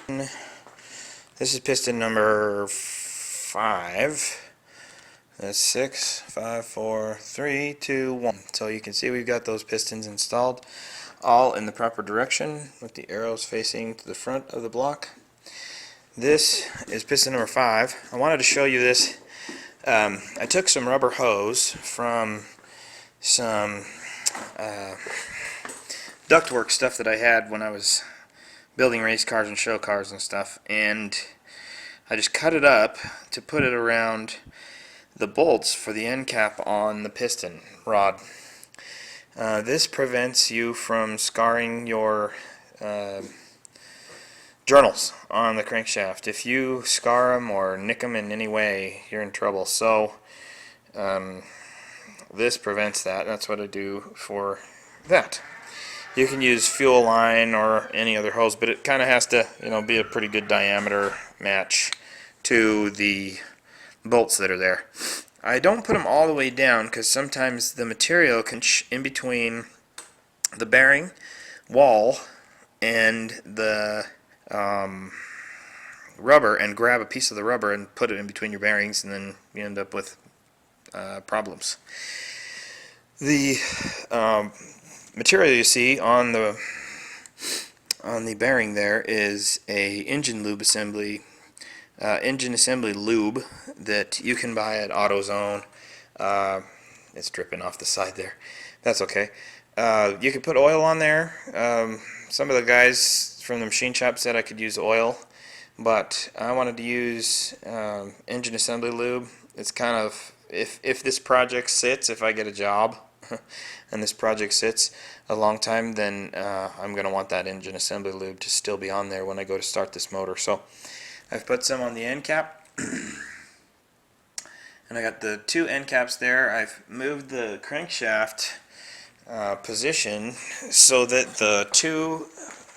This is piston number 5. That's 6, 5, 4, 3, 2, 1. So you can see we've got those pistons installed all in the proper direction with the arrows facing to the front of the block. This is piston number 5. I wanted to show you this. I took some rubber hose from some ductwork stuff that I had when I was building race cars and show cars and stuff, and I just cut it up to put it around the bolts for the end cap on the piston rod. This prevents you from scarring your journals on the crankshaft. If you scar them or nick them in any way, you're in trouble. So this prevents that. That's what I do for that. You can use fuel line or any other hose, but it kind of has to, be a pretty good diameter match to the bolts that are there. I don't put them all the way down because sometimes the material can in between the bearing wall and the rubber and grab a piece of the rubber and put it in between your bearings, and then you end up with problems. The material you see on the bearing there is a engine assembly lube that you can buy at AutoZone. It's dripping off the side there. That's okay. You can put oil on there. Some of the guys from the machine shop said I could use oil, but I wanted to use engine assembly lube. It's kind of, if this project sits, if I get a job and this project sits a long time, then I'm going to want that engine assembly lube to still be on there when I go to start this motor. So I've put some on the end cap, and I got the 2 end caps there. I've moved the crankshaft position so that the 2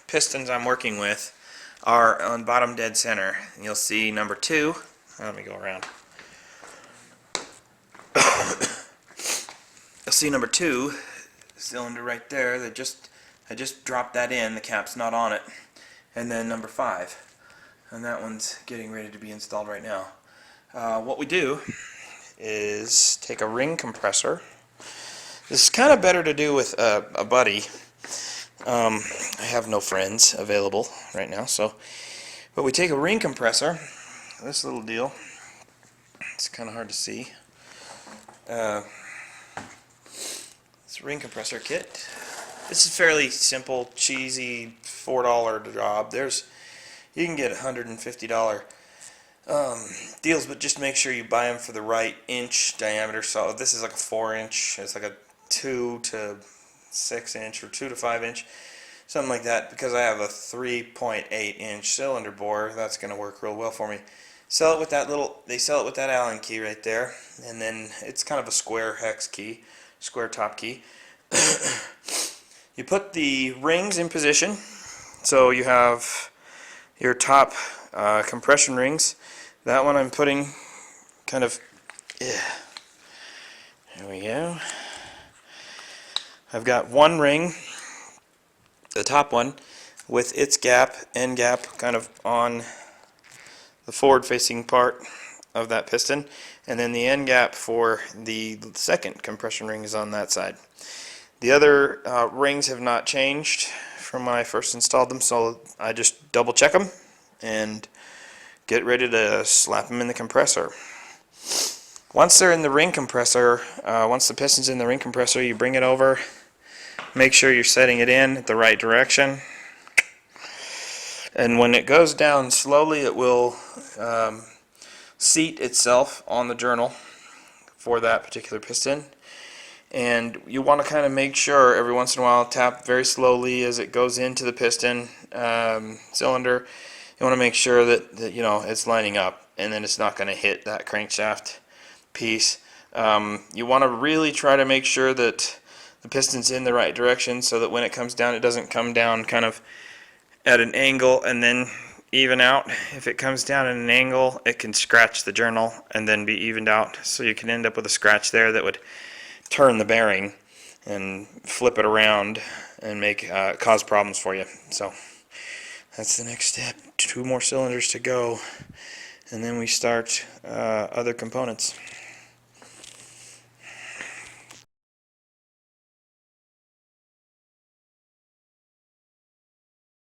pistons I'm working with are on bottom dead center. And you'll see number 2. Let me go around. You'll see number 2 cylinder right there. I just dropped that in. The cap's not on it. And then number 5. And that one's getting ready to be installed right now. What we do is take a ring compressor. This is kind of better to do with a buddy. I have no friends available right now, but we take a ring compressor, this little deal. It's kind of hard to see. It's a ring compressor kit. This is fairly simple, cheesy $4 job. You can get $150 deals, but just make sure you buy them for the right inch diameter. So this is like a 4-inch. It's like a 2 to 6 inch or 2 to 5 inch, something like that. Because I have a 3.8-inch cylinder bore, that's going to work real well for me. Sell it with that They sell it with that Allen key right there, and then it's kind of a square hex key, square top key. You put the rings in position, so you have your top compression rings. That one I'm putting kind of, there we go. I've got one ring, the top one, with its end gap kind of on the forward facing part of that piston, and then the end gap for the second compression ring is on that side. The other rings have not changed from when I first installed them, so I just double check them and get ready to slap them in the compressor. Once they're in the ring compressor, once the piston's in the ring compressor, you bring it over, make sure you're setting it in the right direction, and when it goes down slowly, it will seat itself on the journal for that particular piston. And you want to kind of make sure every once in a while, tap very slowly as it goes into the piston cylinder. You want to make sure that it's lining up, and then it's not going to hit that crankshaft piece. You want to really try to make sure that the piston's in the right direction, so that when it comes down, it doesn't come down kind of at an angle and then even out. If it comes down at an angle, it can scratch the journal and then be evened out, so you can end up with a scratch there that would turn the bearing and flip it around and cause problems for you. So That's the next step. 2 more cylinders to go, and then we start other components.